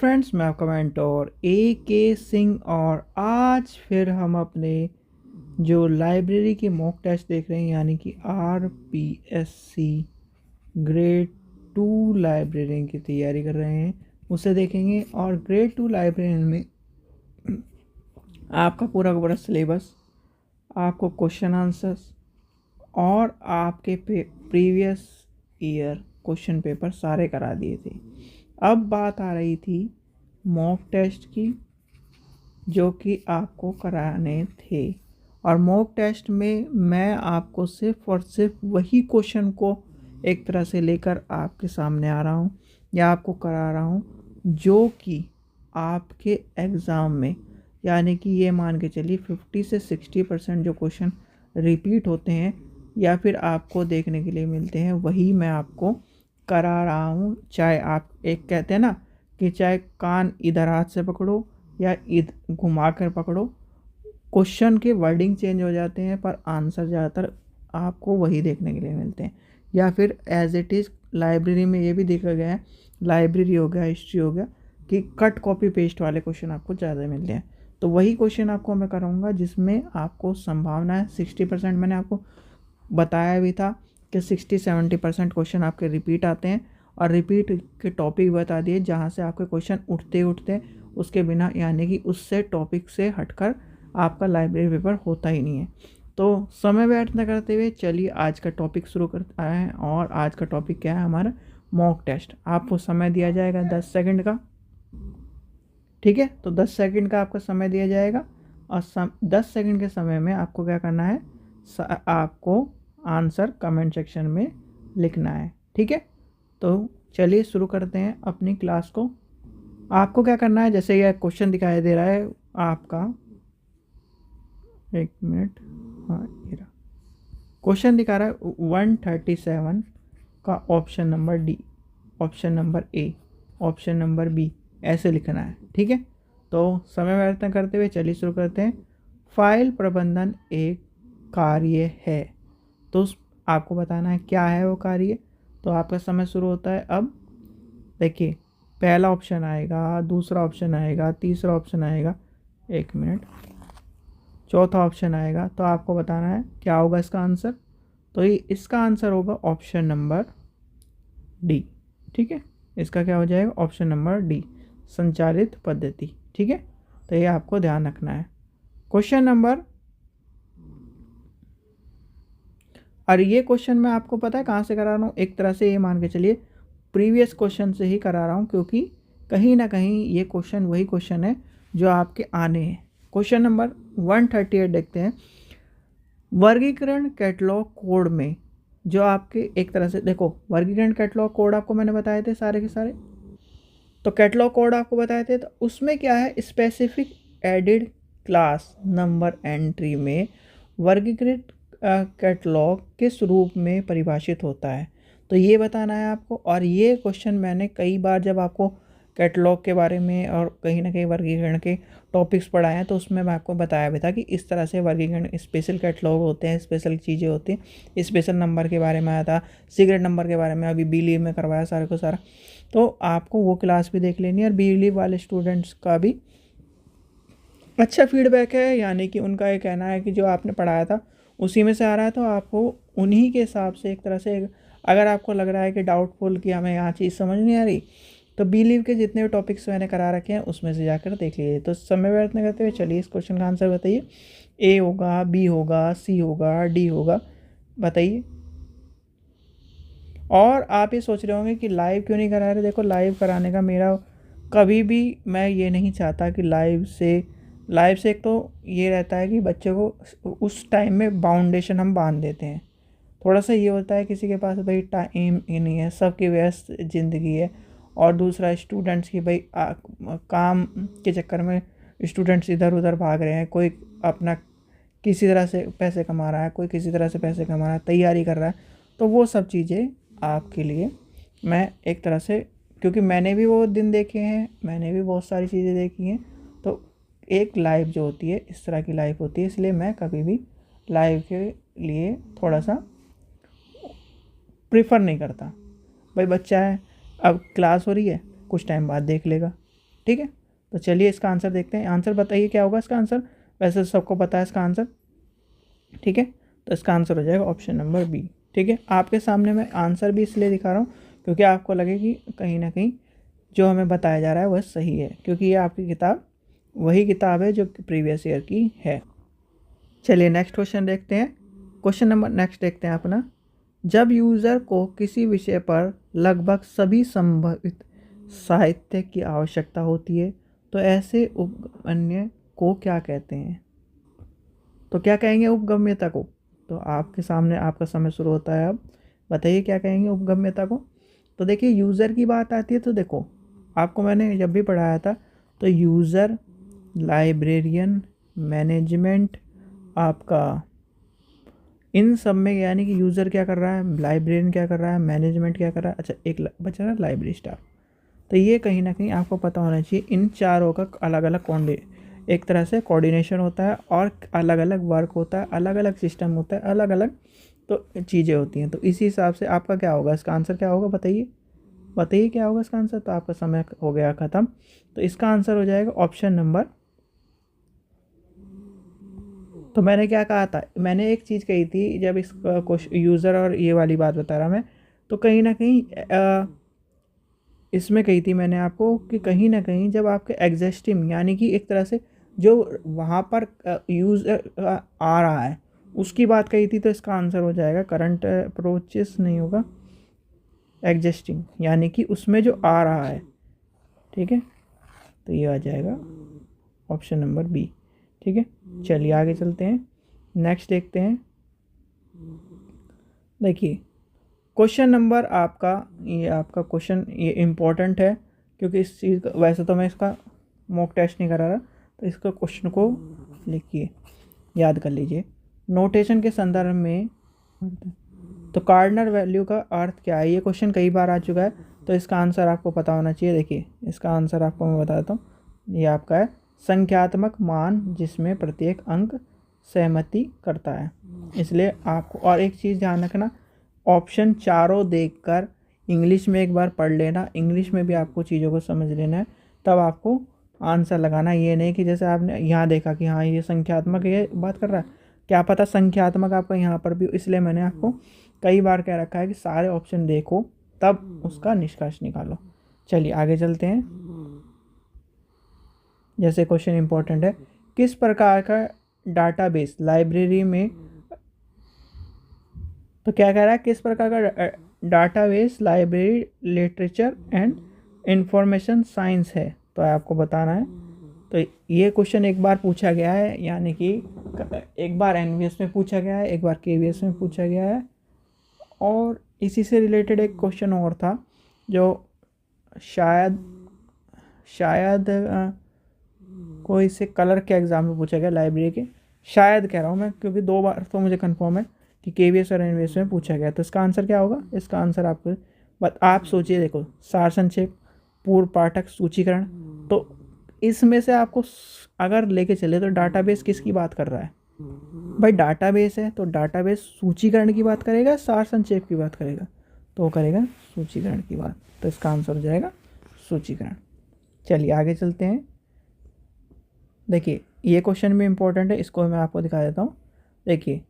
Friends, मैं आपका mentor ए के सिंह और आज फिर हम अपने जो लाइब्रेरी के मॉक टेस्ट देख रहे हैं यानी कि RPSC ग्रेड 2 लाइब्रेरियन की तैयारी कर रहे हैं उसे देखेंगे। और ग्रेड 2 लाइब्रेरियन में आपका पूरा का पूरा सिलेबस, आपको क्वेश्चन आंसर्स और आपके प्रीवियस ईयर क्वेश्चन पेपर सारे करा दिए थे। अब बात आ रही थी मॉक टेस्ट की जो कि आपको कराने थे, और मॉक टेस्ट में मैं आपको सिर्फ और सिर्फ वही क्वेश्चन को एक तरह से लेकर आपके सामने आ रहा हूँ या आपको करा रहा हूँ जो कि आपके एग्ज़ाम में, यानी कि ये मान के चलिए 50 से 60% जो क्वेश्चन रिपीट होते हैं या फिर आपको देखने के लिए मिलते हैं वही मैं आपको करा रहा हूँ। चाहे आप एक कहते हैं ना कि चाहे कान इधर हाथ से पकड़ो या इधर घुमा कर पकड़ो, क्वेश्चन के वर्डिंग चेंज हो जाते हैं पर आंसर ज़्यादातर आपको वही देखने के लिए मिलते हैं। या फिर एज इट इज़ लाइब्रेरी में ये भी देखा गया है, लाइब्रेरी हो गया, हिस्ट्री हो गया, कि कट कॉपी पेस्ट वाले क्वेश्चन आपको ज़्यादा मिलते हैं। तो वही क्वेश्चन आपको मैं कराऊंगा जिसमें आपको संभावना है 60%। मैंने आपको बताया भी था कि 60-70% क्वेश्चन आपके रिपीट आते हैं, और रिपीट के टॉपिक बता दिए जहाँ से आपके क्वेश्चन उठते उसके बिना, यानी कि उससे टॉपिक से हटकर आपका लाइब्रेरी पेपर होता ही नहीं है। तो समय व्यर्थ न करते हुए चलिए आज का टॉपिक शुरू करते हैं। और आज का टॉपिक क्या है हमारा? Mock test. आपको समय दिया जाएगा 10 सेकंड का, ठीक है? तो 10 सेकंड का आपको समय दिया जाएगा और 10 सेकंड के समय में आपको क्या करना है, आपको आंसर कमेंट सेक्शन में लिखना है, ठीक है? तो चलिए शुरू करते हैं अपनी क्लास को। आपको क्या करना है, जैसे यह क्वेश्चन दिखाई दे रहा है आपका, एक मिनट, हाँ ये रहा क्वेश्चन दिखा रहा है 137 का option number D, option number A, option number B, ऐसे लिखना है, ठीक है? तो समय व्यर्थ न करते हुए चलिए शुरू करते हैं। फाइल प्रबंधन एक कार्य है, तो आपको बताना है क्या है वो कार्य। तो आपका समय शुरू होता है अब। देखिए, पहला ऑप्शन आएगा, दूसरा ऑप्शन आएगा, तीसरा ऑप्शन आएगा, एक मिनट, चौथा ऑप्शन आएगा। तो आपको बताना है क्या होगा इसका आंसर। तो ये इसका आंसर होगा ऑप्शन नंबर डी, ठीक है? इसका क्या हो जाएगा? ऑप्शन नंबर डी, संचालित पद्धति, ठीक है? तो ये आपको ध्यान रखना है। क्वेश्चन नंबर, और ये क्वेश्चन मैं आपको पता है कहाँ से करा रहा हूँ, एक तरह से ये मान के चलिए प्रीवियस क्वेश्चन से ही करा रहा हूँ, क्योंकि कहीं ना कहीं ये क्वेश्चन वही क्वेश्चन है जो आपके आने हैं। क्वेश्चन नंबर 138 देखते हैं। वर्गीकरण कैटलॉग कोड में जो आपके एक तरह से, देखो वर्गीकरण कैटलॉग कोड आपको मैंने बताए थे सारे के सारे, तो कैटलॉग कोड आपको बताए थे। तो उसमें क्या है, specific added class number entry में वर्गीकृत कैटलॉग किस रूप में परिभाषित होता है, तो ये बताना है आपको। और ये क्वेश्चन मैंने कई बार जब आपको कैटलॉग के बारे में और कहीं ना कहीं वर्गीकरण के टॉपिक्स पढ़ाए हैं तो उसमें मैं आपको बताया भी था कि इस तरह से वर्गीकरण, स्पेशल कैटलॉग होते हैं, स्पेशल चीज़ें होती हैं। स्पेशल नंबर के बारे में आया था, सीक्रेट नंबर के बारे में अभी बिलीव में करवाया सारे को सारा। तो आपको वो क्लास भी देख लेनी है। और बिलीव वाले स्टूडेंट्स का भी अच्छा फीडबैक है, यानी कि उनका ये कहना है कि जो आपने पढ़ाया था उसी में से आ रहा है, तो आपको उन्हीं के हिसाब से एक तरह से, अगर आपको लग रहा है कि डाउटफुल कि हमें यहाँ चीज़ समझ नहीं आ रही, तो बिलीव के जितने भी टॉपिक्स मैंने करा रखे हैं उसमें से जाकर देख लीजिए। तो समय व्यर्थ न करते हुए चलिए इस क्वेश्चन का आंसर बताइए। ए होगा, बी होगा, सी होगा, डी होगा, बताइए। और आप ये सोच रहे होंगे कि लाइव क्यों नहीं करा रहे। देखो, लाइव कराने का मेरा कभी भी, मैं ये नहीं चाहता कि लाइव से एक तो ये रहता है कि बच्चे को उस टाइम में बाउंडेशन हम बांध देते हैं। थोड़ा सा ये होता है किसी के पास भाई टाइम ही नहीं है, सबकी व्यस्त ज़िंदगी है, और दूसरा स्टूडेंट्स की भाई काम के चक्कर में स्टूडेंट्स इधर उधर भाग रहे हैं। कोई अपना किसी तरह से पैसे कमा रहा है, कोई किसी तरह से पैसे कमा रहा है, तैयारी कर रहा है। तो वो सब चीज़ें आपके लिए मैं एक तरह से, क्योंकि मैंने भी वो दिन देखे हैं, मैंने भी बहुत सारी चीज़ें देखी हैं, तो एक लाइव जो होती है इस तरह की लाइव होती है, इसलिए मैं कभी भी लाइव के लिए थोड़ा सा प्रेफर नहीं करता। भाई बच्चा है, अब क्लास हो रही है, कुछ टाइम बाद देख लेगा, ठीक है, तो चलिए इसका आंसर देखते हैं। आंसर बताइए क्या होगा इसका आंसर, वैसे सबको पता है इसका आंसर, ठीक है। तो इसका आंसर हो जाएगा ऑप्शन नंबर बी, ठीक है। आपके सामने मैं आंसर भी इसलिए दिखा रहा हूँ क्योंकि आपको लगे कि कहीं ना कहीं जो हमें बताया जा रहा है वह सही है, क्योंकि ये आपकी किताब वही किताब है जो प्रीवियस ईयर की है। चलिए नेक्स्ट क्वेश्चन देखते हैं। क्वेश्चन नंबर नेक्स्ट देखते हैं अपना। जब यूज़र को किसी विषय पर लगभग सभी संभावित साहित्य की आवश्यकता होती है तो ऐसे उपगम्य को क्या कहते हैं? तो क्या कहेंगे उपगम्यता को? तो आपके सामने आपका समय शुरू होता है अब। बताइए क्या कहेंगे उपगम्यता को? तो देखिए यूज़र की बात आती है तो देखो, आपको मैंने जब भी पढ़ाया था तो यूज़र, लाइब्रेरियन, मैनेजमेंट, आपका इन सब में यानी कि यूज़र क्या कर रहा है, लाइब्रेरियन क्या कर रहा है, मैनेजमेंट क्या कर रहा है, अच्छा एक बचा रहा है लाइब्रेरी स्टाफ। तो ये कहीं ना कहीं आपको पता होना चाहिए, इन चारों का अलग अलग एक तरह से कोऑर्डिनेशन होता है और अलग अलग वर्क होता है, अलग अलग सिस्टम होता है, अलग अलग तो चीज़ें होती हैं। तो इसी हिसाब से आपका क्या होगा, इसका आंसर क्या होगा, बताइए बताइए क्या होगा इसका आंसर। तो आपका समय हो गया ख़त्म। तो इसका आंसर हो जाएगा ऑप्शन नंबर, तो मैंने क्या कहा था, मैंने एक चीज़ कही थी जब इस यूज़र और ये वाली बात बता रहा मैं, तो कहीं ना कहीं इसमें कही थी मैंने आपको कि कहीं ना कहीं जब आपके एग्जिस्टिंग यानी कि एक तरह से जो वहाँ पर यूज़ आ रहा है उसकी बात कही थी, तो इसका आंसर हो जाएगा करंट अप्रोचेस नहीं होगा, एग्जिस्टिंग यानी कि उसमें जो आ रहा है, ठीक है। तो ये आ जाएगा ऑप्शन नंबर बी, ठीक है। चलिए आगे चलते हैं, नेक्स्ट देखते हैं। देखिए क्वेश्चन नंबर आपका, ये आपका क्वेश्चन ये इम्पोर्टेंट है क्योंकि इस चीज़ का, वैसे तो मैं इसका मॉक टेस्ट नहीं करा रहा, तो इसका क्वेश्चन को लिखिए, याद कर लीजिए। नोटेशन के संदर्भ में तो कार्डिनल वैल्यू का अर्थ क्या है, ये क्वेश्चन कई बार आ चुका है, तो इसका आंसर आपको पता होना चाहिए। देखिए इसका आंसर आपको मैं बताता हूँ, ये आपका है संख्यात्मक मान जिसमें प्रत्येक अंक सहमति करता है। इसलिए आपको और एक चीज़ ध्यान रखना, ऑप्शन चारों देखकर इंग्लिश में एक बार पढ़ लेना, इंग्लिश में भी आपको चीज़ों को समझ लेना है, तब आपको आंसर लगाना। ये नहीं कि जैसे आपने यहाँ देखा कि हाँ ये संख्यात्मक ये बात कर रहा है, क्या पता संख्यात्मक आपका यहाँ पर भी, इसलिए मैंने आपको कई बार कह रखा है कि सारे ऑप्शन देखो तब उसका निष्कर्ष निकालो। चलिए आगे चलते हैं। जैसे क्वेश्चन इंपॉर्टेंट है, किस प्रकार का डाटाबेस लाइब्रेरी में, तो क्या कह रहा है, किस प्रकार का database library literature and information science है, तो आपको बताना है। तो ये क्वेश्चन एक बार पूछा गया है, यानी कि एक बार एनवीएस में पूछा गया है, एक बार केवीएस में पूछा गया है, और इसी से रिलेटेड एक क्वेश्चन और था जो शायद कोई से कलर के एग्ज़ाम में पूछा गया लाइब्रेरी के, शायद कह रहा हूँ मैं क्योंकि 2 बार तो मुझे कंफर्म है कि केवीएस और एनवीएस में पूछा गया। तो इसका आंसर क्या होगा, इसका आंसर आपको आप सोचिए, देखो सार संक्षेप, पूर्व पाठक, सूचीकरण, तो इसमें से आपको अगर लेके चले तो डाटाबेस किसकी बात कर रहा है भाई, डाटाबेस है तो डाटाबेस सूचीकरण की बात करेगा, सार संक्षेप की बात करेगा, तो वो करेगा सूचीकरण की बात, तो इसका आंसर हो जाएगा सूचीकरण। चलिए आगे चलते हैं। देखिए ये क्वेश्चन भी इम्पोर्टेंट है, इसको मैं आपको दिखा देता हूँ। देखिए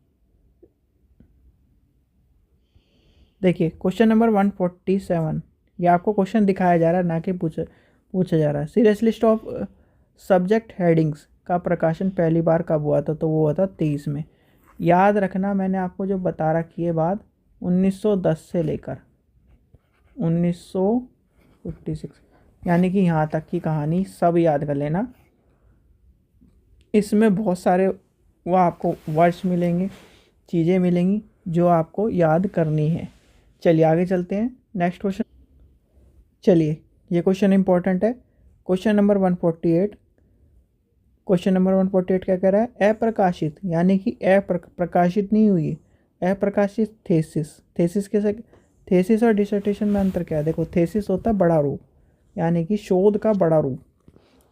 क्वेश्चन नंबर 147, ये आपको क्वेश्चन दिखाया जा रहा है ना कि पूछा जा रहा है। Serious list of subject headings का प्रकाशन पहली बार कब हुआ था, तो वो हुआ था 23 में। याद रखना मैंने आपको जो बता रखी है बात, 1910 से लेकर 1956, यानी कि यहाँ तक की कहानी सब याद कर लेना। इसमें बहुत सारे वो आपको वर्ड्स मिलेंगे, चीज़ें मिलेंगी जो आपको याद करनी है। चलिए आगे चलते हैं, नेक्स्ट क्वेश्चन। चलिए ये क्वेश्चन इंपॉर्टेंट है, क्वेश्चन नंबर 148। क्वेश्चन नंबर 148 क्या कह रहा है, अप्रकाशित यानी कि प्रकाशित नहीं हुई, अप्रकाशित थेसिस के थेसिस और डिसर्टेशन में अंतर क्या है। देखो थेसिस होता है बड़ा रूप, यानी कि शोध का बड़ा रूप,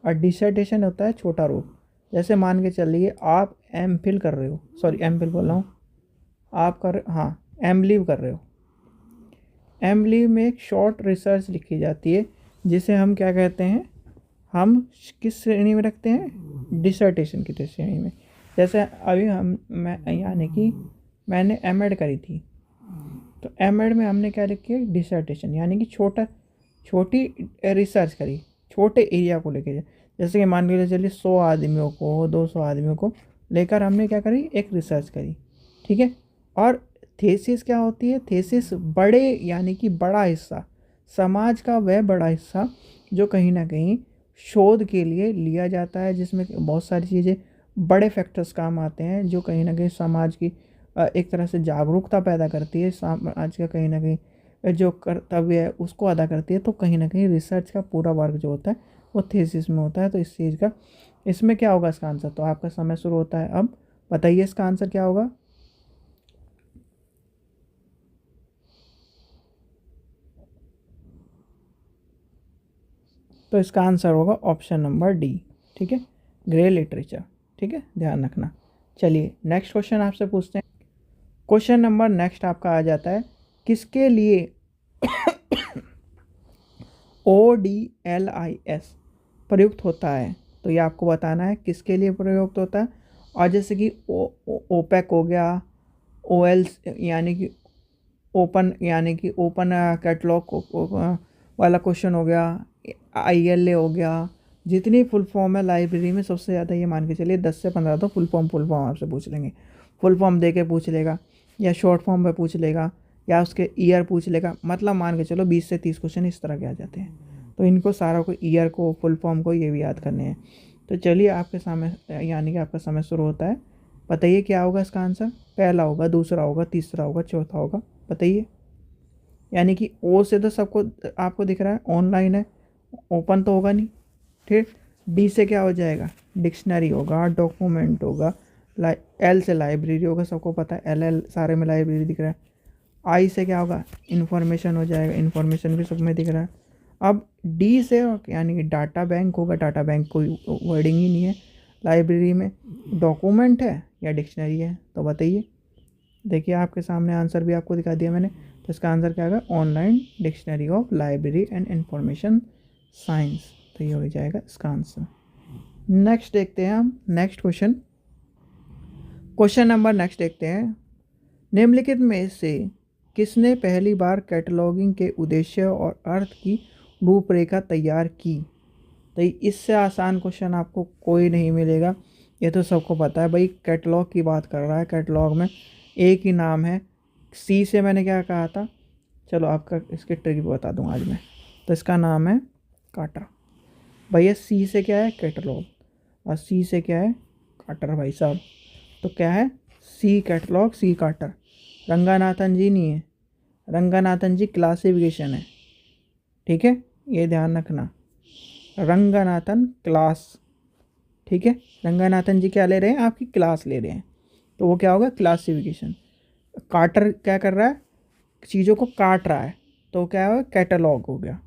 और डिसर्टेशन होता है छोटा रूप। जैसे मान के चलिए आप एमफिल कर रहे हो, सॉरी एमफिल बोल रहा हूँ, आप एमलीव कर रहे हो। एमलीव में एक शॉर्ट रिसर्च लिखी जाती है जिसे हम क्या कहते हैं, हम किस श्रेणी में रखते हैं, डिसर्टेशन की श्रेणी में। जैसे अभी मैं यानी कि मैंने एमएड करी थी, तो एमएड में हमने क्या लिखी है, डिसर्टेशन, यानी कि छोटी रिसर्च करी, छोटे एरिया को लेकर। जैसे कि मान के चलिए 100 आदमियों को, 200 आदमियों को लेकर हमने क्या करी, एक रिसर्च करी, ठीक है। और थीसिस क्या होती है, थीसिस बड़े यानी कि बड़ा हिस्सा, समाज का वह बड़ा हिस्सा जो कहीं ना कहीं शोध के लिए लिया जाता है, जिसमें बहुत सारी चीज़ें, बड़े फैक्टर्स काम आते हैं, जो कहीं ना कहीं समाज की एक तरह से जागरूकता पैदा करती है, समाज का कहीं ना कहीं जो कर्तव्य है उसको अदा करती है। तो कहीं ना कहीं रिसर्च का पूरा वर्क जो होता है वो थीसिस में होता है। तो इस चीज़ का, इसमें क्या होगा इसका आंसर, तो आपका समय शुरू होता है। अब बताइए इसका आंसर क्या होगा। तो इसका आंसर होगा ऑप्शन नंबर डी, ठीक है, ग्रे लिटरेचर, ठीक है, ध्यान रखना। चलिए नेक्स्ट क्वेश्चन आपसे पूछते हैं। क्वेश्चन नंबर नेक्स्ट आपका आ जाता है, किसके लिए ODLIS प्रयुक्त होता है। तो ये आपको बताना है किसके लिए प्रयुक्त होता है। और जैसे कि ओपेक हो गया, OL यानी कि ओपन कैटलॉग वाला क्वेश्चन हो गया, ILA हो गया, जितनी फुल फॉर्म है लाइब्रेरी में सबसे ज़्यादा, ये मान के चलिए 10 से 15 तो फुल फॉर्म आपसे पूछ लेंगे। फुल फॉर्म दे के पूछ लेगा, या शॉर्ट फॉर्म में पूछ लेगा, या उसके ईयर पूछ लेगा। मतलब मान के चलो 20 से 30 क्वेश्चन इस तरह के आ जाते हैं। तो इनको सारा को, ईयर को, फुल फॉर्म को, ये भी याद करने हैं। तो चलिए आपके सामने, यानी कि आपका समय शुरू होता है। बताइए क्या होगा इसका आंसर। पहला होगा, दूसरा होगा, तीसरा होगा, चौथा होगा, बताइए। यानी कि O से तो सबको आपको दिख रहा है ऑनलाइन है, ओपन तो होगा नहीं। ठीक, D से क्या हो जाएगा, डिक्शनरी होगा, डॉक्यूमेंट होगा, L से लाइब्रेरी होगा, सबको पता है LL सारे में लाइब्रेरी दिख रहा है। I से क्या होगा, इंफॉर्मेशन हो जाएगा, इंफॉर्मेशन भी सब में दिख रहा है। अब D से यानी कि डाटा बैंक होगा, डाटा बैंक कोई वर्डिंग ही नहीं है लाइब्रेरी में। डॉक्यूमेंट है या डिक्शनरी है, तो बताइए। देखिए आपके सामने आंसर भी आपको दिखा दिया मैंने। तो इसका आंसर क्या होगा, online dictionary of library and information science. तो ये हो जाएगा इसका आंसर। नेक्स्ट देखते हैं हम next question. Question number next देखते हैं, निम्नलिखित में से किसने पहली बार कैटलॉगिंग के उद्देश्य और अर्थ की रूपरेखा तैयार की। तो इससे आसान क्वेश्चन आपको कोई नहीं मिलेगा, ये तो सबको पता है भाई। कैटलॉग की बात कर रहा है, कैटलॉग में एक ही नाम है। C से मैंने क्या कहा था, चलो आपका इसके ट्रिक बता दूँ आज मैं। तो इसका नाम है काटर भैया। C से क्या है, कैटलॉग, और C से क्या है, काटर भाई साहब। तो क्या है, C catalogue, C Cutter. Ranganathan ji नहीं है, रंगानाथन जी क्लासिफिकेशन है, ठीक है, ये ध्यान रखना। रंगानाथन क्लास, ठीक है, रंगानाथन जी क्या ले रहे हैं, आपकी क्लास ले रहे हैं। तो वो क्या होगा, क्लासिफिकेशन। काटर क्या कर रहा है, चीज़ों को काट रहा है, तो क्या होगा, कैटलॉग हो गया,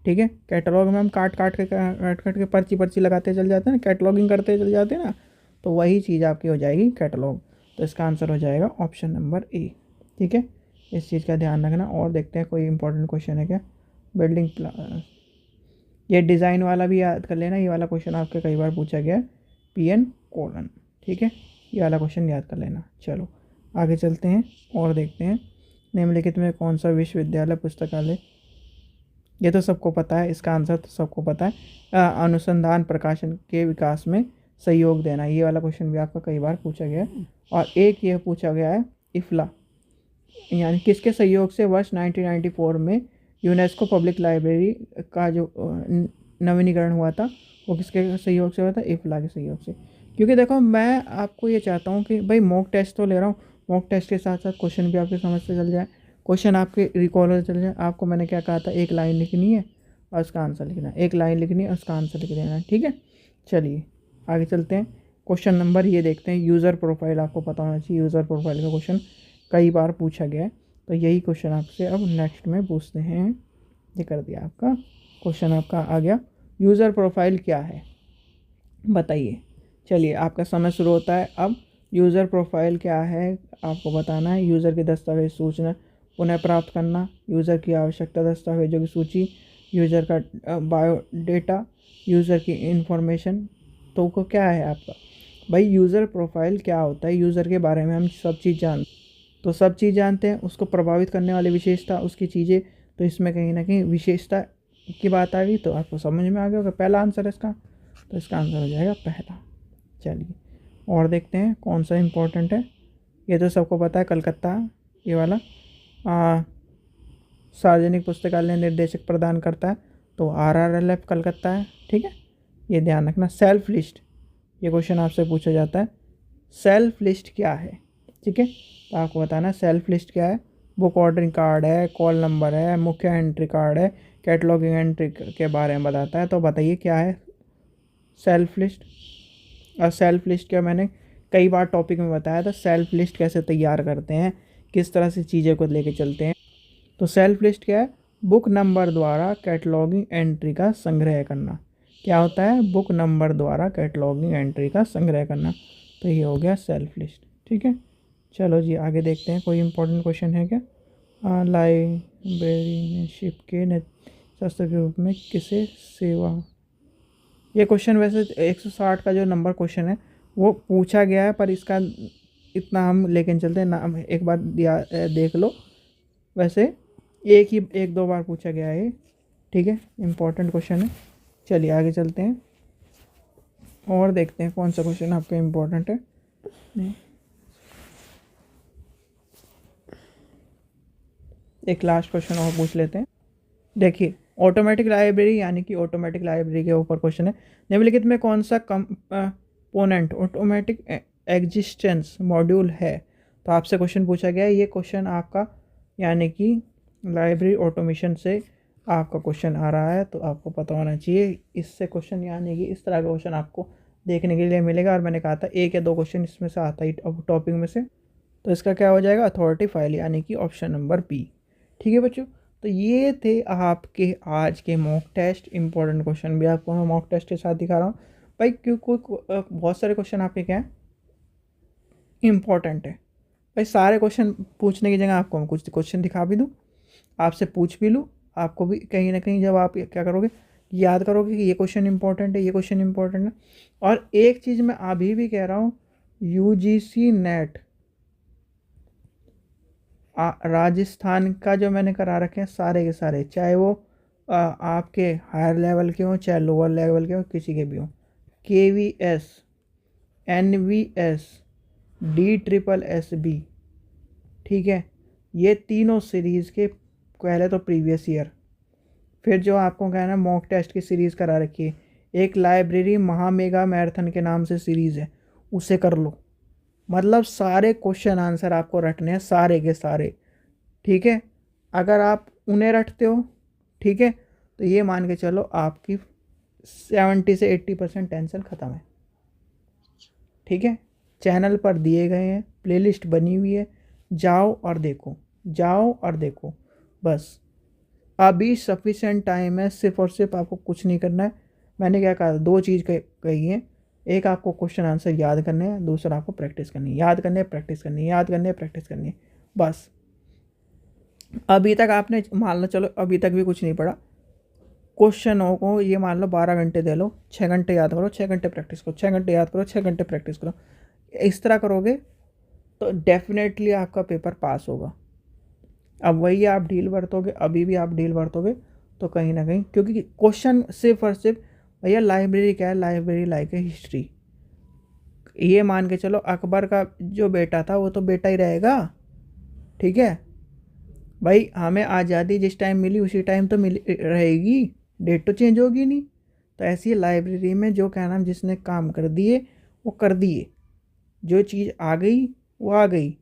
ठीक है। कैटलॉग में हम काट के पर्ची पर्ची लगाते चल जाते हैं ना, कैटलॉगिंग करते चल जाते हैं ना, तो वही चीज़ आपकी हो जाएगी कैटलॉग। तो इसका आंसर हो जाएगा ऑप्शन नंबर A, ठीक है। इस चीज़ का ध्यान रखना। और देखते हैं कोई इंपॉर्टेंट क्वेश्चन है क्या। बिल्डिंग प्लान, ये डिज़ाइन वाला भी याद कर लेना, ये वाला क्वेश्चन आपके कई बार पूछा गया है, PN कोलन, ठीक है, ये वाला क्वेश्चन याद कर लेना। चलो आगे चलते हैं और देखते हैं, निम्नलिखित में कौन सा विश्वविद्यालय पुस्तकालय, ये तो सबको पता है, इसका आंसर तो सबको पता है। अनुसंधान प्रकाशन के विकास में सहयोग देना, ये वाला क्वेश्चन भी आपका कई बार पूछा गया है। और एक ये पूछा गया है, इफ्ला यानी किसके सहयोग से वर्ष 1994 में यूनेस्को पब्लिक लाइब्रेरी का जो नवीनीकरण हुआ था, वो किसके सहयोग से हुआ था, इफ्ला के सहयोग से। क्योंकि देखो मैं आपको ये चाहता हूँ कि भाई मॉक टेस्ट तो ले रहा हूँ, मॉक टेस्ट के साथ साथ क्वेश्चन भी आपके समझ से चल जाए, क्वेश्चन आपके रिकॉल हो चल जाए। आपको मैंने क्या कहा था, एक लाइन लिखनी है और उसका आंसर लिखना है, एक लाइन लिखनी है और उसका आंसर लिख देना है, ठीक है। चलिए आगे चलते हैं। क्वेश्चन नंबर ये देखते हैं, यूज़र प्रोफाइल आपको पता होना चाहिए, यूज़र प्रोफाइल का क्वेश्चन कई बार पूछा गया है। तो यही क्वेश्चन आपसे अब नेक्स्ट में पूछते हैं। ये कर दिया आपका क्वेश्चन, आपका आ गया, यूज़र प्रोफाइल क्या है बताइए। चलिए आपका समय शुरू होता है अब। यूज़र प्रोफाइल क्या है आपको बताना है। यूज़र के दस्तावेज सूचना पुनः प्राप्त करना, यूज़र की आवश्यकता दस्तावेजों की सूची, यूज़र का बायोडेटा, यूज़र की इंफॉर्मेशन। तो वो क्या है आपका भाई यूज़र प्रोफाइल क्या होता है, यूज़र के बारे में हम सब चीज़ जानते हैं। उसको प्रभावित करने वाली विशेषता, उसकी चीज़ें। तो इसमें कहीं ना कहीं विशेषता की बात आ गई, तो आपको समझ में आ गया होगा पहला आंसर इसका। तो इसका आंसर हो जाएगा पहला। चलिए और देखते हैं कौन सा इम्पोर्टेंट है। ये तो सबको पता है, कलकत्ता ये वाला सार्वजनिक पुस्तकालय निर्देशक प्रदान करता है, तो RRLF कलकत्ता है। ठीक है, ये ध्यान रखना। सेल्फ लिस्ट, ये क्वेश्चन आपसे पूछा जाता है, सेल्फ लिस्ट क्या है। ठीक है, तो आपको बताना है सेल्फ लिस्ट क्या है। बुक ऑर्डरिंग कार्ड है, कॉल नंबर है, मुख्य एंट्री कार्ड है, कैटलॉगिंग एंट्री के बारे में बताता है। तो बताइए क्या है सेल्फ लिस्ट। और सेल्फ लिस्ट क्या, मैंने कई बार टॉपिक में बताया था, सेल्फ लिस्ट कैसे तैयार करते हैं, किस तरह से चीज़ें को लेके चलते हैं। तो सेल्फ लिस्ट क्या है, बुक नंबर द्वारा कैटलॉगिंग एंट्री का संग्रह करना। क्या होता है, बुक नंबर द्वारा कैटलॉगिंग एंट्री का संग्रह करना। तो ये हो गया सेल्फ लिस्ट। ठीक है, चलो जी आगे देखते हैं, कोई इंपॉर्टेंट क्वेश्चन है क्या। लाइब्रेरीशिप के शास्त्र के रूप में किसे सेवा। ये क्वेश्चन वैसे 160 का जो नंबर क्वेश्चन है वो पूछा गया है, पर इसका इतना हम लेकिन चलते हैं ना, एक बार देख लो। वैसे एक दो बार पूछा गया है। ठीक है, इम्पोर्टेंट क्वेश्चन है। चलिए आगे चलते हैं और देखते हैं कौन सा क्वेश्चन आपका इम्पोर्टेंट है। एक लास्ट क्वेश्चन और पूछ लेते हैं। देखिए ऑटोमेटिक लाइब्रेरी, यानी कि ऑटोमेटिक लाइब्रेरी के ऊपर क्वेश्चन है। निम्नलिखित में कौन सा कंपोनेंट ऑटोमेटिक एग्जिस्टेंस मॉड्यूल है। तो आपसे क्वेश्चन पूछा गया है, ये क्वेश्चन आपका यानी कि लाइब्रेरी ऑटोमेशन से आपका क्वेश्चन आ रहा है, तो आपको पता होना चाहिए इससे क्वेश्चन, यानी कि इस तरह का क्वेश्चन आपको देखने के लिए मिलेगा। और मैंने कहा था एक या दो क्वेश्चन इसमें से आता ही टॉपिक में से। तो इसका क्या हो जाएगा, अथॉरिटी फाइल, यानी कि ऑप्शन नंबर बी। ठीक है बच्चों, तो ये थे आपके आज के मॉक टेस्ट। इंपॉर्टेंट क्वेश्चन भी आपको मैं मॉक टेस्ट के साथ दिखा रहा हूँ भाई, क्योंकि बहुत सारे क्वेश्चन आपके क्या है, इम्पॉर्टेंट है भाई। सारे क्वेश्चन पूछने की जगह आपको मैं कुछ क्वेश्चन दिखा भी दूँ, आपसे पूछ भी लूँ, आपको भी कहीं ना कहीं जब आप क्या करोगे, याद करोगे कि ये क्वेश्चन इंपॉर्टेंट है, ये क्वेश्चन इंपॉर्टेंट है। और एक चीज़ मैं अभी भी कह रहा हूँ, UGC नेट राजस्थान का जो मैंने करा रखे हैं सारे के सारे, चाहे वो आपके हायर लेवल के हों चाहे लोअर लेवल के हों, किसी के भी हों, KVS, NVS, DSSB। ठीक है, ये तीनों सीरीज़ के पहले तो प्रीवियस ईयर, फिर जो आपको कहना मॉक टेस्ट की सीरीज़ करा रखी है, एक लाइब्रेरी महामेगा मैराथन के नाम से सीरीज़ है, उसे कर लो। मतलब सारे क्वेश्चन आंसर आपको रटने हैं, सारे के सारे। ठीक है, अगर आप उन्हें रटते हो, ठीक है, तो ये मान के चलो आपकी 70 से 80% टेंशन ख़त्म है। ठीक है, चैनल पर दिए गए हैं, प्लेलिस्ट बनी हुई है, जाओ और देखो, जाओ और देखो। बस अभी सफिशेंट टाइम है, सिर्फ और सिर्फ आपको कुछ नहीं करना है। मैंने क्या कहा, दो चीज़ कही है, एक आपको क्वेश्चन आंसर याद करने हैं, दूसरा आपको प्रैक्टिस करनी है। याद करने प्रैक्टिस करनी है, याद करने प्रैक्टिस करनी है, बस। अभी तक आपने मान लो, चलो अभी तक भी कुछ नहीं पढ़ा, क्वेश्चनों को ये मान लो 12 घंटे दे लो, 6 घंटे याद करो, 6 घंटे प्रैक्टिस करो, 6 घंटे याद करो, 6 घंटे प्रैक्टिस करो। इस तरह करोगे तो डेफिनेटली आपका पेपर पास होगा। अब वही आप ढील बरतोगे, अभी भी आप ढील बरतोगे तो कहीं ना कहीं, क्योंकि क्वेश्चन सिर्फ और सिर्फ भैया लाइब्रेरी क्या है, लाइब्रेरी लाइक है हिस्ट्री। ये मान के चलो अकबर का जो बेटा था वो तो बेटा ही रहेगा। ठीक है भाई, हमें आज़ादी जिस टाइम मिली उसी टाइम तो मिल रहेगी, डेट तो चेंज होगी नहीं। तो ऐसी लाइब्रेरी में जो क्या नाम जिसने काम कर दिए वो कर दिए, जो चीज़ आ गई वो आ गई।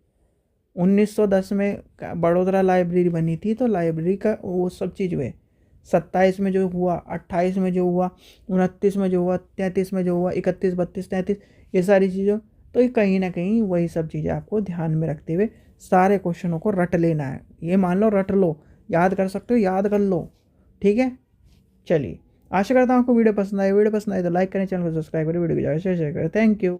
1910 में बड़ोदरा लाइब्रेरी बनी थी, तो लाइब्रेरी का वो सब चीज़ हुए। 27 में जो हुआ, 28 में जो हुआ, 29 में जो हुआ, 33 में जो हुआ, 31, 32, 33, ये सारी चीज़ों, तो ये कहीं ना कहीं वही सब चीज़ें आपको ध्यान में रखते हुए सारे क्वेश्चनों को रट लेना है। ये मान लो रट लो, याद कर सकते हो याद कर लो। ठीक है, चलिए आशा करता हूँ आपको वीडियो पसंद आए। वीडियो पसंद आए तो लाइक करें, चैनल को सब्सक्राइब करें, वीडियो को ज़्यादा शेयर करें। Thank you.